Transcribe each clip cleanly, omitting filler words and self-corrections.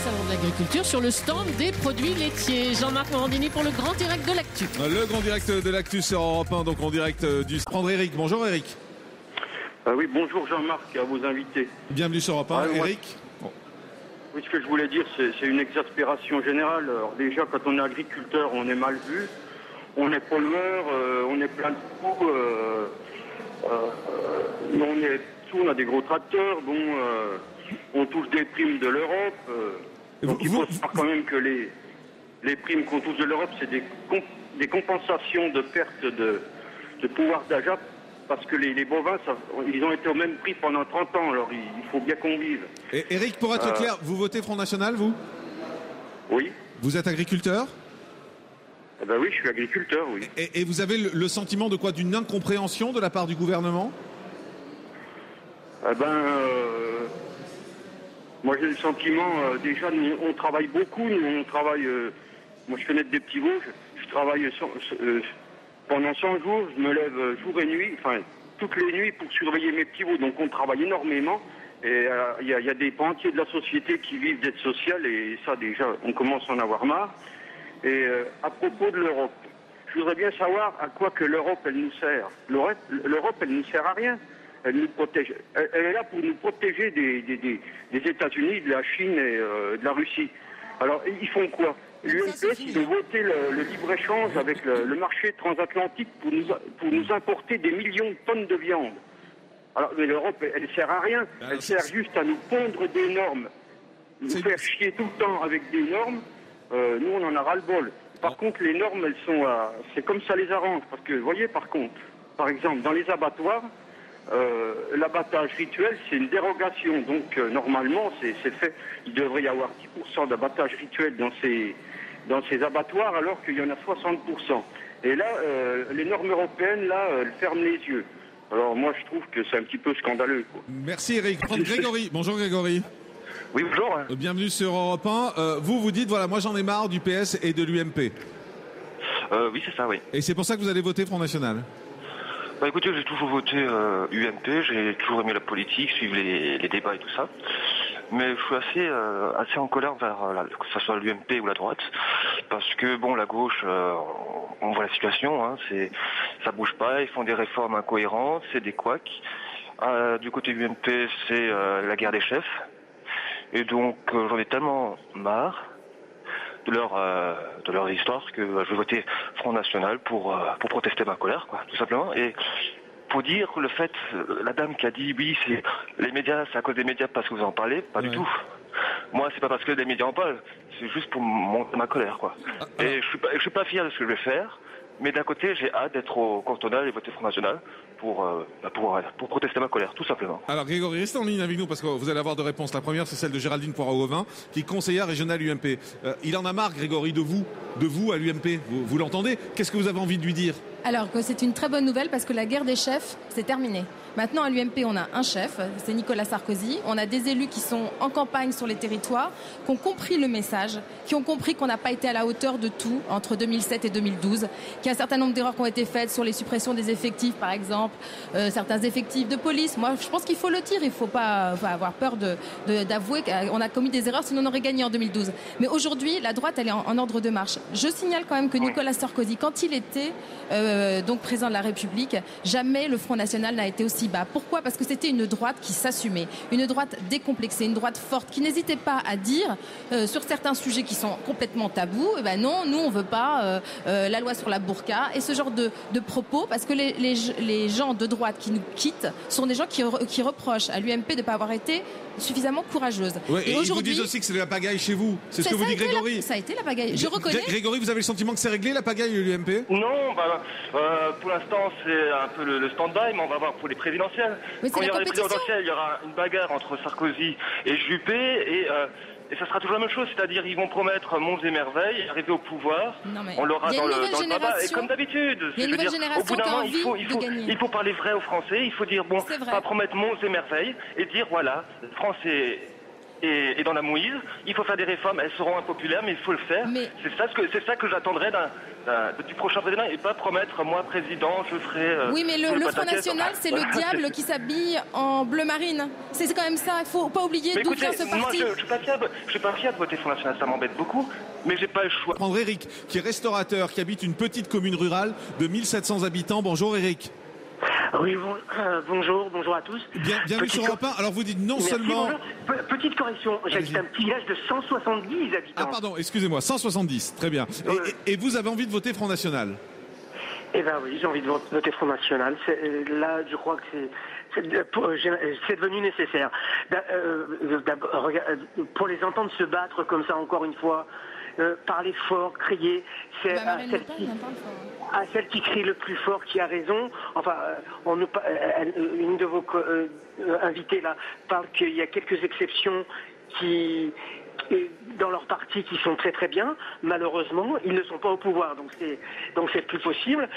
salon de l'agriculture sur le stand des produits laitiers. Jean-Marc Morandini pour le grand direct de l'actu. Le grand direct de l'actu sur Europe 1, donc en direct du prendre Eric. Bonjour Eric. Oui, bonjour Jean-Marc, à vos invités. Bienvenue sur Europe 1, Eric. Oui, ce que je voulais dire, c'est une exaspération générale. Alors déjà, quand on est agriculteur, on est mal vu, on est pollueur, on est plein de coups, on a des gros tracteurs, on touche des primes de l'Europe. Donc il faut savoir quand même que les primes qu'on touche de l'Europe, c'est des compensations de perte de pouvoir d'achat, parce que les bovins, ils ont été au même prix pendant 30 ans, alors il faut bien qu'on vive. Et Eric, pour être clair, vous votez Front National, vous ? Oui. Vous êtes agriculteur ? Eh ben oui, je suis agriculteur, oui. Et vous avez le sentiment de quoi ? D'une incompréhension de la part du gouvernement ? Moi j'ai le sentiment, déjà, nous, on travaille beaucoup, moi je fais naître des petits veaux, je travaille pendant 100 jours, je me lève jour et nuit, enfin toutes les nuits pour surveiller mes petits veaux, donc on travaille énormément, et il y a des pans entiers de la société qui vivent d'aide sociale, et ça déjà, on commence à en avoir marre. Et à propos de l'Europe, je voudrais bien savoir à quoi que l'Europe, elle nous sert. L'Europe, elle nous sert à rien. Elle nous protège. Elle est là pour nous protéger des États-Unis, de la Chine et de la Russie. Alors, ils font quoi? L'UMPS, ils ont voté le libre-échange avec le marché transatlantique pour nous importer des millions de tonnes de viande. Alors, mais l'Europe, elle sert à rien. Elle sert juste à nous pondre des normes. Nous faire chier tout le temps avec des normes. Nous, on en a ras-le-bol. Par contre, les normes, elles sont... c'est comme ça les arrange. Parce que, vous voyez, par exemple, dans les abattoirs, l'abattage rituel, c'est une dérogation. Donc, normalement, c'est fait. Il devrait y avoir 10% d'abattage rituel dans ces abattoirs, alors qu'il y en a 60%. Et là, les normes européennes, là, elles ferment les yeux. Alors, moi, je trouve que c'est un petit peu scandaleux, quoi. Merci, Eric. Grégory. Bonjour, Grégory. Oui, bonjour. Bienvenue sur Europe 1. Vous dites, voilà, moi j'en ai marre du PS et de l'UMP. Oui, c'est ça, oui. Et c'est pour ça que vous allez voter Front National? Bah écoutez, j'ai toujours voté UMP, j'ai toujours aimé la politique, suivre les débats et tout ça. Mais je suis assez en colère envers que ce soit l'UMP ou la droite, parce que bon, la gauche, on voit la situation, hein, ça bouge pas, ils font des réformes incohérentes, c'est des couacs. Du côté UMP, c'est la guerre des chefs. Et donc j'en ai tellement marre de leur histoire que je vais voter Front National pour protester ma colère, quoi, tout simplement. Et pour dire le fait, la dame qui a dit oui, c'est les médias, c'est à cause des médias parce que vous en parlez, pas du tout. Moi, c'est pas parce que les médias en parlent, c'est juste pour monter ma colère, quoi. Et je suis pas fier de ce que je vais faire, mais d'un côté, j'ai hâte d'être au cantonal et voter Front National pour protester ma colère, tout simplement. Alors Grégory, restez en ligne avec nous parce que vous allez avoir deux réponses. La première, c'est celle de Géraldine Poiraud-Auvin, qui est conseillère régionale UMP. Il en a marre, Grégory, de vous à l'UMP. Vous l'entendez? Qu'est-ce que vous avez envie de lui dire? Alors que c'est une très bonne nouvelle parce que la guerre des chefs, c'est terminé. Maintenant, à l'UMP, on a un chef, c'est Nicolas Sarkozy. On a des élus qui sont en campagne sur les territoires, qui ont compris le message, qui ont compris qu'on n'a pas été à la hauteur de tout entre 2007 et 2012, qu'il y a un certain nombre d'erreurs qui ont été faites sur les suppressions des effectifs, par exemple, certains effectifs de police. Moi, je pense qu'il faut le dire, il ne faut pas avoir peur d'avouer qu'on a commis des erreurs, sinon on aurait gagné en 2012. Mais aujourd'hui, la droite, elle est en ordre de marche. Je signale quand même que Nicolas Sarkozy, quand il était donc président de la République, jamais le Front National n'a été aussi bas. Pourquoi? Parce que c'était une droite qui s'assumait, une droite décomplexée, une droite forte, qui n'hésitait pas à dire sur certains sujets qui sont complètement tabous, eh ben non, nous on veut pas la loi sur la burqa et ce genre de propos, parce que les gens de droite qui nous quittent sont des gens qui reprochent à l'UMP de ne pas avoir été suffisamment courageuse. Ouais, et ils vous disent aussi que c'est la pagaille chez vous. C'est ce que vous dit Grégory. Ça a été la pagaille. Je reconnais. Grégory, vous avez le sentiment que c'est réglé la pagaille l'UMP? Non, pour l'instant c'est un peu le stand-by, mais on va voir pour les présidentielles. Quand il y aura les présidentielles, il y aura une bagarre entre Sarkozy et Juppé et ça sera toujours la même chose, c'est-à-dire ils vont promettre monts et merveilles, arriver au pouvoir, on l'aura dans le tabac, et comme d'habitude. Il y a une nouvelle génération au bout d'un moment, il faut parler vrai aux Français, il faut dire bon, pas promettre monts et merveilles, et dire voilà, France est et dans la mouise. Il faut faire des réformes, elles seront impopulaires, mais il faut le faire. Mais- C'est ça que j'attendrai du prochain président, et pas promettre, moi, président, je ferai... Oui, mais le Front pataquès. National, c'est le diable qui s'habille en bleu marine. C'est quand même ça, il faut pas oublier Mais d'où écoutez, vient ce moi, parti. je suis pas fier de voter Front National, ça m'embête beaucoup, mais j'ai pas le choix. Prendre Eric, qui est restaurateur, qui habite une petite commune rurale de 1700 habitants. Bonjour Eric. Oui, bonjour à tous. Bienvenue sur Europe 1. Alors vous dites non Merci, seulement... bonjour. Petite correction, j'habite un petit village de 170 habitants. Ah pardon, excusez-moi, 170, très bien. Et vous avez envie de voter Front National? Eh ben oui, j'ai envie de voter Front National. Là, je crois que c'est devenu nécessaire. Pour les entendre se battre comme ça encore une fois, parler fort, crier, c'est Marine Le Pen, elle parle fort. à celle qui crie le plus fort qui a raison. Enfin, une de vos invités là parle qu'il y a quelques exceptions dans leur parti qui sont très très bien. Malheureusement, ils ne sont pas au pouvoir, donc c'est plus possible.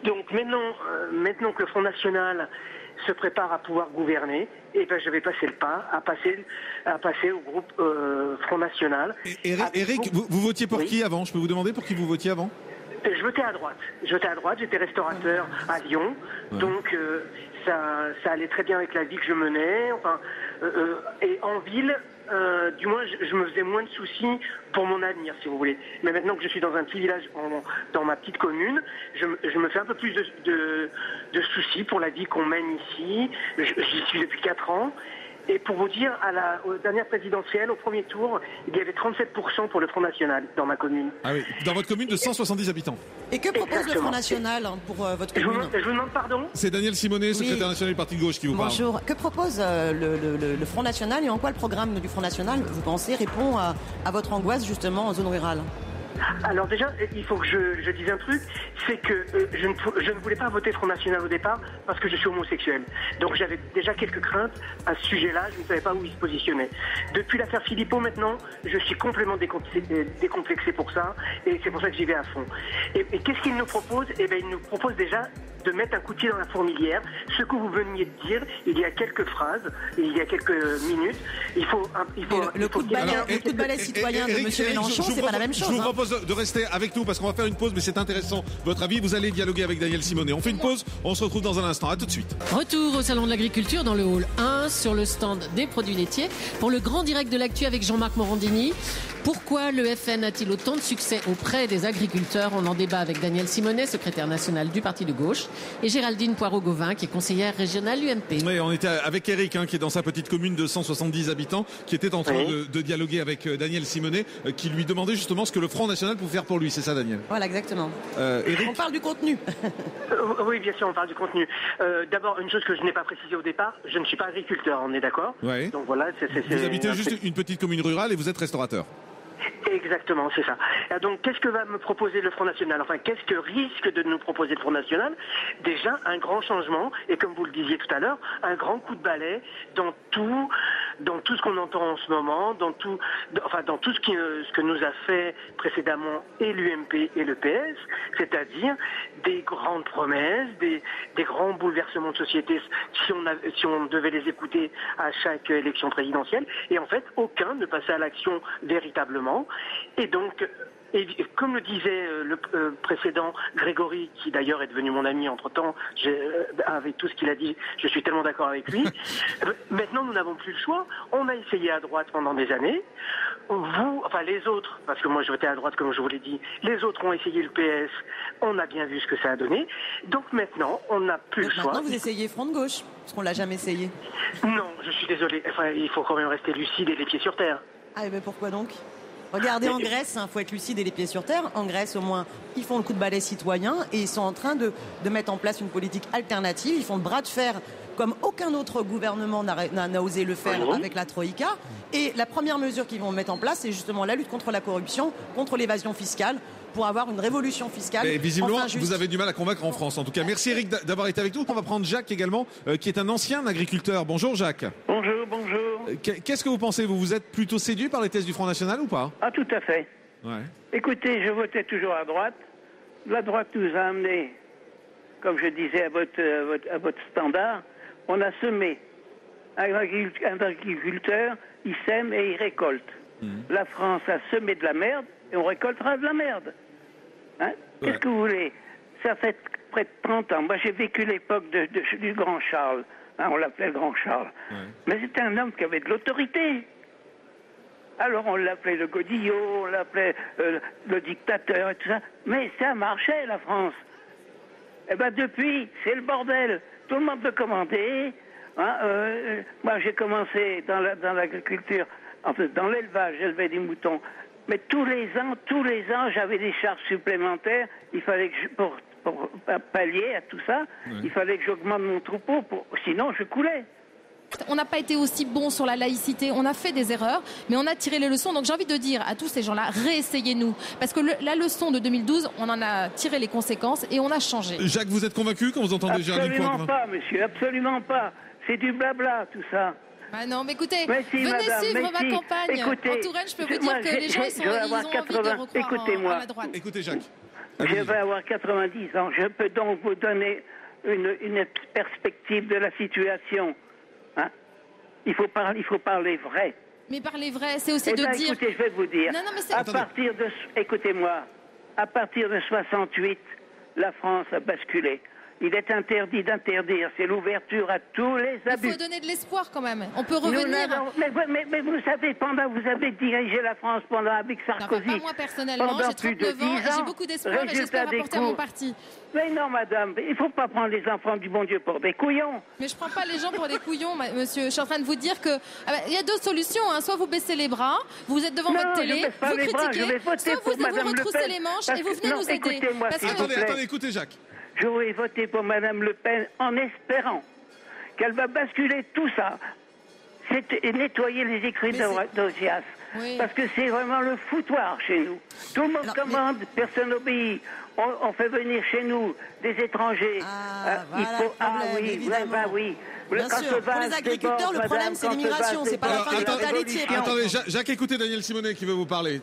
Donc maintenant que le Front National se prépare à pouvoir gouverner, et ben je vais passer le pas à passer au groupe Front National. Eric, vous votiez pour qui avant? Je peux vous demander pour qui vous votiez avant? Je votais à droite. J'étais restaurateur à Lyon, donc ça allait très bien avec la vie que je menais. Enfin, et en ville, du moins, je me faisais moins de soucis pour mon avenir, si vous voulez. Mais maintenant que je suis dans un petit village, dans ma petite commune, je me fais un peu plus de soucis pour la vie qu'on mène ici. J'y suis depuis 4 ans. Et pour vous dire, aux dernières présidentielles, au premier tour, il y avait 37% pour le Front National dans ma commune. Ah oui, dans votre commune de 170 habitants. Et que propose le Exactement. Front National pour votre Je commune vous demande pardon. C'est Daniel Simonet, secrétaire national du Parti de gauche, qui vous parle. Bonjour. Que propose le Front National et en quoi le programme du Front National, vous pensez, répond à votre angoisse justement en zone rurale? Alors déjà, il faut que je dise un truc, c'est que je ne voulais pas voter Front National au départ parce que je suis homosexuel. Donc j'avais déjà quelques craintes à ce sujet-là, je ne savais pas où il se positionnait. Depuis l'affaire Philippot maintenant, je suis complètement décomplexé pour ça et c'est pour ça que j'y vais à fond. Et qu'est-ce qu'il nous propose? Eh bien, il nous propose déjà de mettre un coup de pied dans la fourmilière. Ce que vous veniez de dire, il y a quelques phrases, il y a quelques minutes, Le coup de balai citoyen de M. Mélenchon, c'est pas la même chose. Je vous propose de rester avec nous parce qu'on va faire une pause, mais c'est intéressant votre avis. Vous allez dialoguer avec Daniel Simonet. On fait une pause, on se retrouve dans un instant. À tout de suite. Retour au Salon de l'Agriculture dans le hall 1 sur le stand des produits laitiers pour le grand direct de l'actu avec Jean-Marc Morandini. Pourquoi le FN a-t-il autant de succès auprès des agriculteurs? On en débat avec Daniel Simonet, secrétaire national du Parti de gauche, et Géraldine Poirot-Gauvin, qui est conseillère régionale UMP. Oui, on était avec Eric, qui est dans sa petite commune de 170 habitants, qui était en train de dialoguer avec Daniel Simonet, qui lui demandait justement ce que le Front National pouvait faire pour lui. C'est ça, Daniel? Voilà, exactement. Eric? On parle du contenu. Oui, bien sûr, on parle du contenu. D'abord, une chose que je n'ai pas précisée au départ, je ne suis pas agriculteur, on est d'accord? Oui. Donc voilà, Vous habitez juste une petite commune rurale et vous êtes restaurateur. Exactement, c'est ça. Donc, qu'est-ce que va me proposer le Front National? Enfin, qu'est-ce que risque de nous proposer le Front National? Déjà, un grand changement, et comme vous le disiez tout à l'heure, un grand coup de balai dans tout ce qu'on entend en ce moment, dans tout ce que nous a fait précédemment et l'UMP et le PS, c'est-à-dire des grandes promesses, des grands bouleversements de société si on devait les écouter à chaque élection présidentielle, et en fait, aucun ne passait à l'action véritablement. Et donc, comme le disait le précédent Grégory, qui d'ailleurs est devenu mon ami entre-temps, avec tout ce qu'il a dit, je suis tellement d'accord avec lui. Maintenant, nous n'avons plus le choix. On a essayé à droite pendant des années. Les autres, parce que moi je votais à droite comme je vous l'ai dit, les autres ont essayé le PS. On a bien vu ce que ça a donné. Donc maintenant, on n'a plus le choix. Maintenant, vous essayez Front de gauche, parce qu'on l'a jamais essayé. Non, je suis désolé. Enfin, il faut quand même rester lucide et les pieds sur terre. Ah, mais pourquoi donc? Regardez en Grèce, faut être lucide et les pieds sur terre. En Grèce, au moins, ils font le coup de balai citoyen et ils sont en train de mettre en place une politique alternative. Ils font le bras de fer comme aucun autre gouvernement n'a osé le faire avec la Troïka. Et la première mesure qu'ils vont mettre en place, c'est justement la lutte contre la corruption, contre l'évasion fiscale, pour avoir une révolution fiscale. Et visiblement, enfin, vous avez du mal à convaincre en France. En tout cas, merci Eric d'avoir été avec nous. On va prendre Jacques également, qui est un ancien agriculteur. Bonjour Jacques. Bonjour. Qu'est-ce que vous pensez? Vous êtes plutôt séduit par les thèses du Front National ou pas? Ah, tout à fait. Ouais. Écoutez, je votais toujours à droite. La droite nous a amené, comme je disais à votre standard, on a semé Un agriculteur, il sème et il récolte. La France a semé de la merde et on récoltera de la merde. Hein? Qu'est-ce que vous voulez? Ça fait près de 30 ans. Moi, j'ai vécu l'époque du Grand Charles. Hein, on l'appelait le Grand Charles. Ouais. Mais c'était un homme qui avait de l'autorité. Alors, on l'appelait le godillot, on l'appelait le dictateur et tout ça. Mais ça marchait, la France. Eh bien, depuis, c'est le bordel. Tout le monde veut commander. Hein, moi, j'ai commencé dans l'agriculture, en fait, dans l'élevage, j'élevais des moutons. Mais tous les ans, j'avais des charges supplémentaires. Il fallait que pour pallier à tout ça, il fallait que j'augmente mon troupeau, sinon je coulais. On n'a pas été aussi bon sur la laïcité, on a fait des erreurs, mais on a tiré les leçons. Donc j'ai envie de dire à tous ces gens-là, réessayez-nous. Parce que la leçon de 2012, on en a tiré les conséquences et on a changé. Jacques, vous êtes convaincu quand vous entendez Géraldine Pointevin? Absolument pas, monsieur, absolument pas. C'est du blabla, tout ça. Ah non, mais écoutez, mais si, venez madame, suivre ma campagne. Écoutez, en Touraine, je peux vous dire que les gens ils ont envie de recroire à la droite. Écoutez, Jacques. Je vais avoir 90 ans. Je peux donc vous donner une perspective de la situation. Hein? Il faut parler vrai. Mais parler vrai, c'est aussi de dire... Écoutez, je vais vous dire. Non, mais écoutez-moi, à partir de 68, la France a basculé. Il est interdit d'interdire. C'est l'ouverture à tous les abus. Il faut donner de l'espoir quand même. On peut revenir. Mais vous savez, vous avez dirigé la France avec Sarkozy. Non, pas moi personnellement, j'ai 39 ans et j'ai beaucoup d'espoir et j'espère apporter à mon parti. Mais non, madame, il ne faut pas prendre les enfants du bon Dieu pour des couillons. Mais je ne prends pas les gens pour des couillons, monsieur. Je suis en train de vous dire que il y a deux solutions. Hein. Soit vous baissez les bras, vous êtes devant votre télé, vous critiquez, soit vous retroussez les manches et vous venez nous aider. Attendez, écoutez, Jacques. J'aurais voté pour Madame Le Pen en espérant qu'elle va basculer tout ça. C'est nettoyer les écrits d'Ozias. Oui. Parce que c'est vraiment le foutoir chez nous. Tout le monde commande, personne n'obéit. On fait venir chez nous des étrangers. Oui. Bien sûr. Pour les agriculteurs, le problème, c'est l'immigration, c'est pas la fin des brutalités. Attendez, Jacques, écoutez Daniel Simonet qui veut vous parler.